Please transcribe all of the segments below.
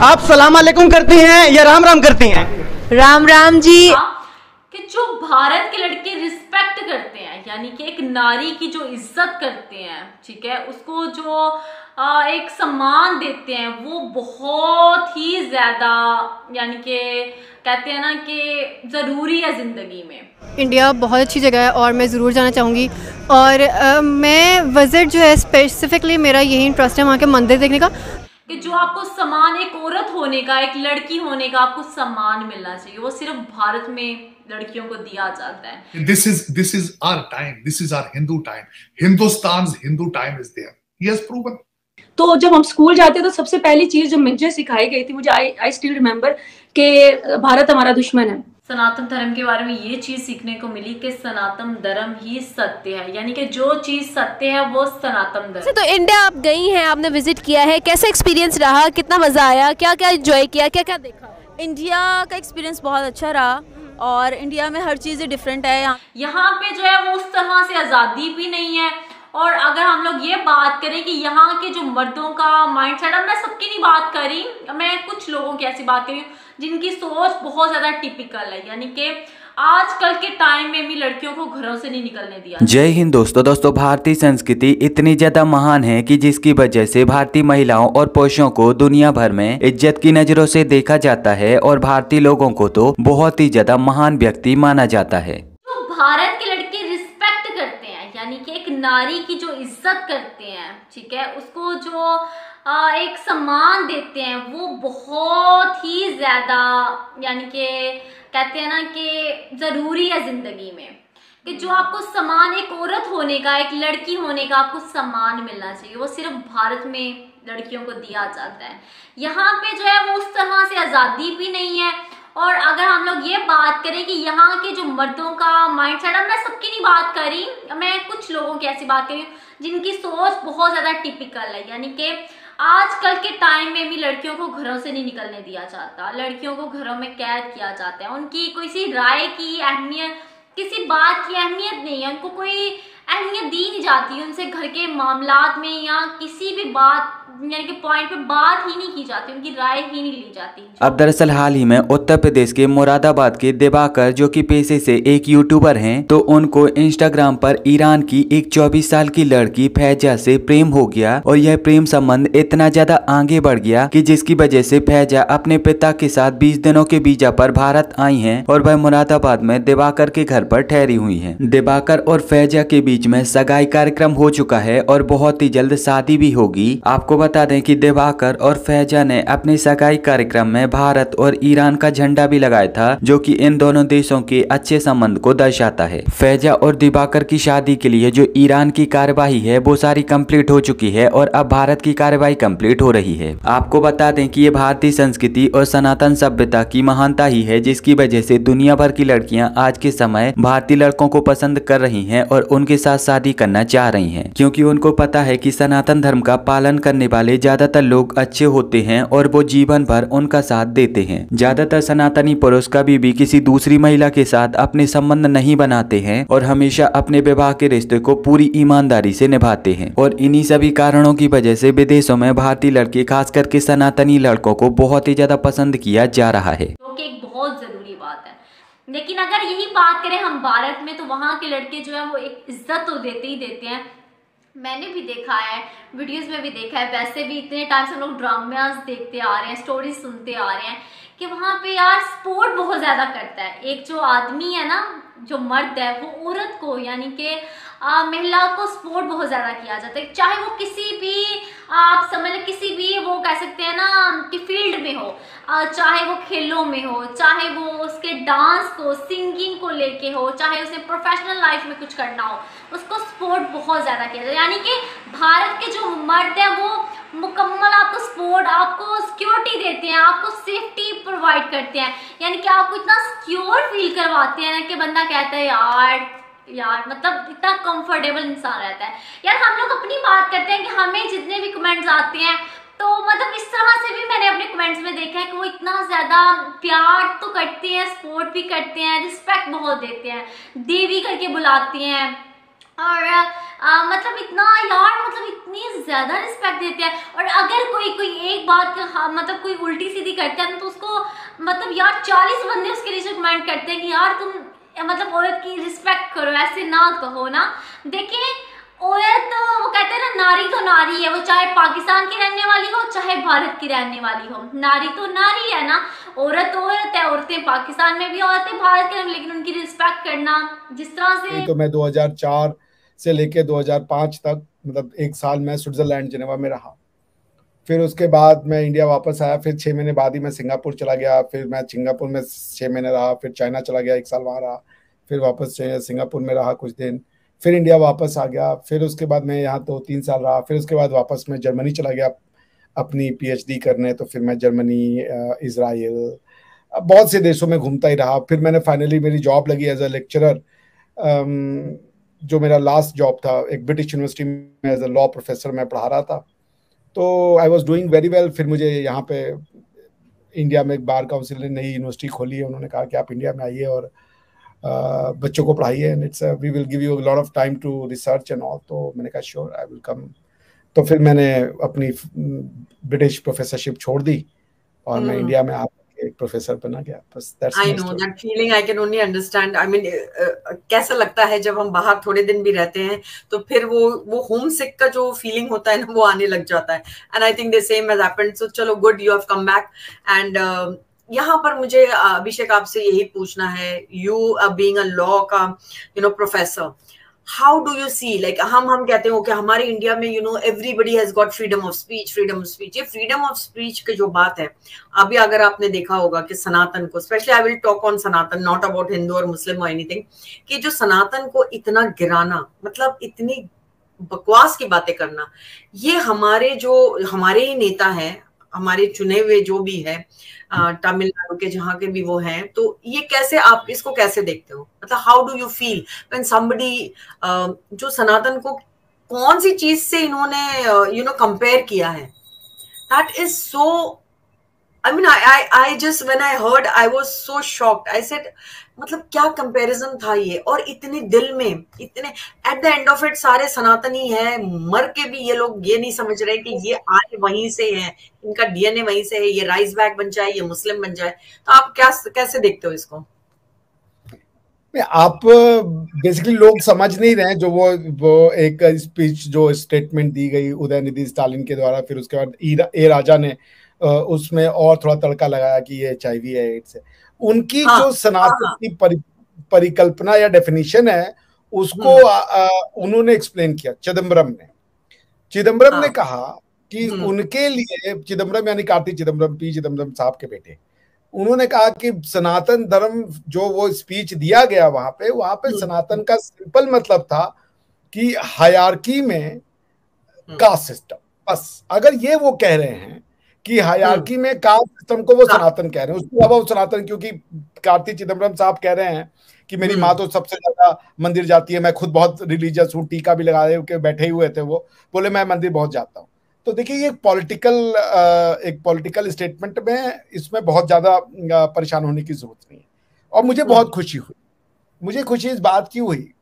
आप सलाम अलैकुम करती हैं या राम राम करती हैं? राम राम जी। कि जो भारत के लड़के रिस्पेक्ट करते हैं, यानी कि एक नारी की जो इज्जत करते हैं, ठीक है, उसको जो एक सम्मान देते हैं, वो बहुत ही ज्यादा, यानी कि कहते हैं ना कि जरूरी है जिंदगी में। इंडिया बहुत अच्छी जगह है और मैं ज़रूर जाना चाहूँगी। और मैं विज़िट जो है स्पेसिफिकली मेरा यही इंटरेस्ट है वहाँ के मंदिर देखने का, कि जो आपको सम्मान एक औरत होने का, एक लड़की होने का आपको सम्मान मिलना चाहिए, वो सिर्फ भारत में लड़कियों को दिया जाता है। This is our time. This is our Hindu time. Hindustan's Hindu time is there. He has proven. तो जब हम स्कूल जाते तो सबसे पहली चीज जो मुझे सिखाई गई थी, मुझे आई स्टिल रिमेम्बर कि भारत हमारा दुश्मन है। सनातन धर्म के बारे में ये चीज सीखने को मिली कि सनातन धर्म ही सत्य है, यानी कि जो चीज सत्य है वो सनातन धर्म। तो इंडिया आप गई हैं, आपने विजिट किया है, कैसा एक्सपीरियंस रहा, कितना मजा आया, क्या क्या एंजॉय किया, क्या क्या देखा? इंडिया का एक्सपीरियंस बहुत अच्छा रहा और इंडिया में हर चीज़ डिफरेंट है। यहाँ पे जो है वो उस तरह से आज़ादी भी नहीं है। और अगर हम लोग ये बात करें कि यहाँ के जो मर्दों का माइंड सेट, मैं सबकी नहीं बात करी, मैं कुछ लोगों की ऐसी बात करी जिनकी सोच बहुत ज़्यादा टिपिकल है, यानी कि आजकल के टाइम में भी लड़कियों को घरों से नहीं निकलने दिया। जय हिंद दोस्तों भारतीय संस्कृति इतनी ज्यादा महान है कि जिसकी वजह से भारतीय महिलाओं और पुरुषों को दुनिया भर में इज्जत की नजरों से देखा जाता है और भारतीय लोगों को तो बहुत ही ज्यादा महान व्यक्ति माना जाता है। तो भारत के लड़के रिस्पेक्ट करते हैं, यानी कि एक नारी की जो इज्जत करते हैं, ठीक है, उसको जो एक सम्मान देते हैं, वो बहुत ही ज्यादा, यानी कि कहते हैं ना कि जरूरी है जिंदगी में। कि जो आपको सम्मान एक औरत होने का, एक लड़की होने का आपको सम्मान मिलना चाहिए, वो सिर्फ भारत में लड़कियों को दिया जाता है। यहाँ पे जो है वो उस तरह से आज़ादी भी नहीं है। और अगर हम लोग ये बात करें कि यहाँ के जो मर्दों का माइंड सेट, मैं सबकी नहीं बात करी, मैं कुछ लोगों की ऐसी बात करी जिनकी सोच बहुत ज़्यादा टिपिकल है, यानी कि आजकल के टाइम में भी लड़कियों को घरों से नहीं निकलने दिया जाता, लड़कियों को घरों में कैद किया जाता है, उनकी किसी राय की अहमियत, किसी बात की अहमियत नहीं है, उनको कोई अहमियत दी नहीं जाती, उनसे घर के मामलात में या किसी भी बात यानी कि पॉइंट पे बात ही नहीं की जाती, उनकी राय ही नहीं ली जाती। अब दरअसल हाल ही में उत्तर प्रदेश के मुरादाबाद के दिवाकर, जो कि पेशे से एक यूट्यूबर हैं, तो उनको इंस्टाग्राम पर ईरान की एक 24 साल की लड़की फैजा से प्रेम हो गया और यह प्रेम संबंध इतना ज्यादा आगे बढ़ गया कि जिसकी वजह से फैजा अपने पिता के साथ 20 दिनों के वीजा पर भारत आई हैं और वह मुरादाबाद में दिवाकर के घर पर ठहरी हुई हैं। दिवाकर और फैजा के बीच में सगाई कार्यक्रम हो चुका है और बहुत ही जल्द शादी भी होगी। आपको बता दें कि दिवाकर और फैजा ने अपने सगाई कार्यक्रम में भारत और ईरान का झंडा भी लगाया था, जो कि इन दोनों देशों के अच्छे संबंध को दर्शाता है। फैजा और दिवाकर की शादी के लिए जो ईरान की कार्यवाही है वो सारी कंप्लीट हो चुकी है और अब भारत की कार्यवाही कंप्लीट हो रही है। आपको बता दें कि ये भारतीय संस्कृति और सनातन सभ्यता की महानता ही है, जिसकी वजह से दुनिया भर की लड़कियां आज के समय भारतीय लड़कों को पसंद कर रही हैं और उनके साथ शादी करना चाह रही हैं, क्योंकि उनको पता है कि सनातन धर्म का पालन करने वाले ज्यादातर लोग अच्छे होते हैं और वो जीवन भर उनका साथ देते हैं। ज्यादातर सनातनी पुरुष कभी भी किसी दूसरी महिला के साथ अपने संबंध नहीं बनाते हैं और हमेशा अपने विवाह के रिश्ते को पूरी ईमानदारी से निभाते हैं। और इन्हीं सभी कारणों की वजह से विदेशों में भारतीय लड़के, खास करके सनातनी लड़कों को बहुत ही ज्यादा पसंद किया जा रहा है, जो कि एक बहुत जरूरी बात है। लेकिन अगर यही बात करें हम भारत में, तो वहाँ के लड़के जो है वो एक इज्जत तो देते ही देते हैं। मैंने भी देखा है, वीडियोस में भी देखा है, वैसे भी इतने टाइम से हम लोग ड्रामास देखते आ रहे हैं, स्टोरीज सुनते आ रहे हैं कि वहाँ पे यार सपोर्ट बहुत ज़्यादा करता है। एक जो आदमी है ना, जो मर्द है, वो औरत को यानी कि महिला को सपोर्ट बहुत ज़्यादा किया जाता है, चाहे वो किसी भी आप समझ लें किसी भी वो कह सकते हैं ना कि फील्ड में हो, चाहे वो खेलों में हो, चाहे वो उसके डांस को, सिंगिंग को लेके हो, चाहे उसे प्रोफेशनल लाइफ में कुछ करना हो, उसको सपोर्ट बहुत ज़्यादा किया जाता है। यानी कि भारत के जो मर्द हैं वो मुकम्मल आपको सपोर्ट, आपको सिक्योरिटी देते हैं, आपको सेफ्टी प्रोवाइड करते हैं, यानी कि आपको इतना सिक्योर फील करवाते हैं ना कि बंदा कहता है यार मतलब इतना कंफर्टेबल इंसान रहता है। यार हम लोग अपनी बात करते हैं कि हमें जितने भी कमेंट्स आते हैं, तो मतलब इस तरह से भी मैंने अपने कमेंट्स में देखा है कि वो इतना ज़्यादा प्यार तो करते हैं, सपोर्ट भी करते हैं, रिस्पेक्ट बहुत देते हैं, देवी करके बुलाते हैं। और मतलब इतना यार, मतलब इतनी ज्यादा रिस्पेक्ट देते हैं। और अगर कोई एक बात मतलब कोई उल्टी सीधी करता है तो उसको मतलब यार 40 बंदे उसके लिए कमेंट करते हैं कि यार तुम मतलब औरत की रिस्पेक्ट करो, ऐसे ना कहो ना। देखिए औरत वो कहते हैं ना, नारी तो नारी है, वो चाहे पाकिस्तान की रहने वाली हो चाहे भारत की रहने वाली हो, नारी तो नारी है ना। औरत तो औरत है, औरतें पाकिस्तान में भी औरतें भारत के, लेकिन उनकी रिस्पेक्ट करना जिस तरह से। तो मैं 2004 से लेके 2005 तक मतलब 1 साल मैं स्विट्जरलैंड जिनेवा में रहा। फिर उसके बाद मैं इंडिया वापस आया। फिर 6 महीने बाद ही मैं सिंगापुर चला गया। फिर मैं सिंगापुर में 6 महीने रहा। फिर चाइना चला गया, 1 साल वहाँ रहा। फिर वापस सिंगापुर में रहा कुछ दिन। फिर इंडिया वापस आ गया। फिर उसके बाद मैं यहाँ तो 3 साल रहा। फिर उसके बाद वापस मैं जर्मनी चला गया अपनी PhD करने। तो फिर मैं जर्मनी, इजराइल, बहुत से देशों में घूमता ही रहा। फिर मैंने फाइनली मेरी जॉब लगी एज अ लेक्चरर, जो मेरा लास्ट जॉब था एक ब्रिटिश यूनिवर्सिटी में एज अ लॉ प्रोफेसर मैं पढ़ा रहा था। तो I was doing very well. फिर मुझे यहाँ पे इंडिया में एक बार काउंसिल ने नई यूनिवर्सिटी खोली है, उन्होंने कहा कि आप इंडिया में आइए और बच्चों को पढ़ाइए, and it's we will give you a lot of time to research and all. तो मैंने कहा श्योर आई विल कम। तो फिर मैंने अपनी ब्रिटिश प्रोफेसरशिप छोड़ दी और मैं इंडिया में आकर एक प्रोफेसर बना गया। बस that's I know that feeling, I can only understand. I mean कैसा लगता है जब हम बाहर थोड़े दिन भी रहते हैं तो फिर वो होम सिक का जो फीलिंग होता है ना वो आने लग जाता है। And I think the same has happened. So चलो good, you have come back. And यहाँ पर मुझे अभिषेक आपसे यही पूछना है, यू बीइंग अ लॉ का professor, how do you see, like हम कहते हो कि हमारे इंडिया में everybody has got freedom of speech. ये फ्रीडम ऑफ स्पीच की जो बात है, अभी अगर आपने देखा होगा कि सनातन को, specially I will talk on Sanatan, not about Hindu और मुस्लिम और एनीथिंग, कि जो सनातन को इतना गिराना, मतलब इतनी बकवास की बातें करना, ये हमारे ही नेता हैं, हमारे चुने हुए जो भी है तमिलनाडु के जहां के भी वो हैं, तो ये कैसे, आप इसको कैसे देखते हो? मतलब how do you feel when somebody, जो सनातन को कौन सी चीज से इन्होंने कंपेयर किया है, that is so, I mean, I just when I heard, I was so shocked. I said, मतलब क्या कंपैरिजन था ये, और इतने दिल में, इतने at the end of it सारे सनातनी है, मर के भी ये लोग ये नहीं समझ रहे कि ये आए वहीं से हैं, इनका DNA वहीं से है, ये राइस बैग बन जाए, ये मुस्लिम बन जाए। तो आप कैसे देखते हो इसको? आप बेसिकली लोग समझ नहीं रहे हैं जो वो एक स्पीच, जो स्टेटमेंट दी गई उदयनिधि स्टालिन के द्वारा, फिर उसके बाद ए राजा ने उसमें और थोड़ा तड़का लगाया कि ये HIV है, एड्स है। उनकी जो सनातन की परिकल्पना या डेफिनेशन है उसको उन्होंने एक्सप्लेन किया। चिदम्बरम ने कहा कि उनके लिए, चिदम्बरम यानी कार्ति चिदम्बरम, P चिदम्बरम साहब के बेटे, उन्होंने कहा कि सनातन धर्म जो वो स्पीच दिया गया वहां पे सनातन का सिंपल मतलब था कि हायरार्की में कास्ट सिस्टम। बस अगर ये वो कह रहे हैं कि हायरार्की में कास्ट सिस्टम को वो सनातन कह रहे हैं, उसके अलावा वो सनातन, क्योंकि कार्ति चिदम्बरम साहब कह रहे हैं कि मेरी माँ तो सबसे ज्यादा मंदिर जाती है, मैं खुद बहुत रिलीजियस हूँ, टीका भी लगाए के बैठे हुए थे, वो बोले मैं मंदिर बहुत जाता हूँ। तो देखिए ये एक पॉलिटिकल स्टेटमेंट में, इसमें बहुत ज्यादा परेशान होने की जरूरत नहीं है। और मुझे बहुत खुशी हुई, मुझे खुशी इस बात की हुई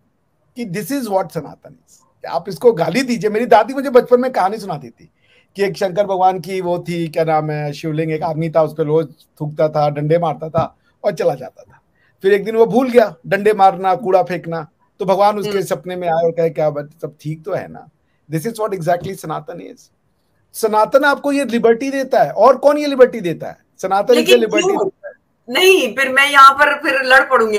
कि this is what Sanatan is. आप इसको गाली दीजिए। मेरी दादी मुझे बचपन में कहानी सुनाती थी कि एक शंकर भगवान की वो थी, क्या नाम है, शिवलिंग, एक आदमी था, उस पर रोज थूकता था, डंडे मारता था और चला जाता था। फिर एक दिन वो भूल गया डंडे मारना, कूड़ा फेंकना, तो भगवान उसके सपने में आए और कहे क्या सब ठीक तो है ना। This is what exactly Sanatan is. Sanatan आपको ये लिबर्टी देता है, और कौन ये लिबर्टी देता है? सनातन इसे लिबर्टी देता है। नहीं, फिर मैं यहाँ पर फिर लड़ पड़ूंगी।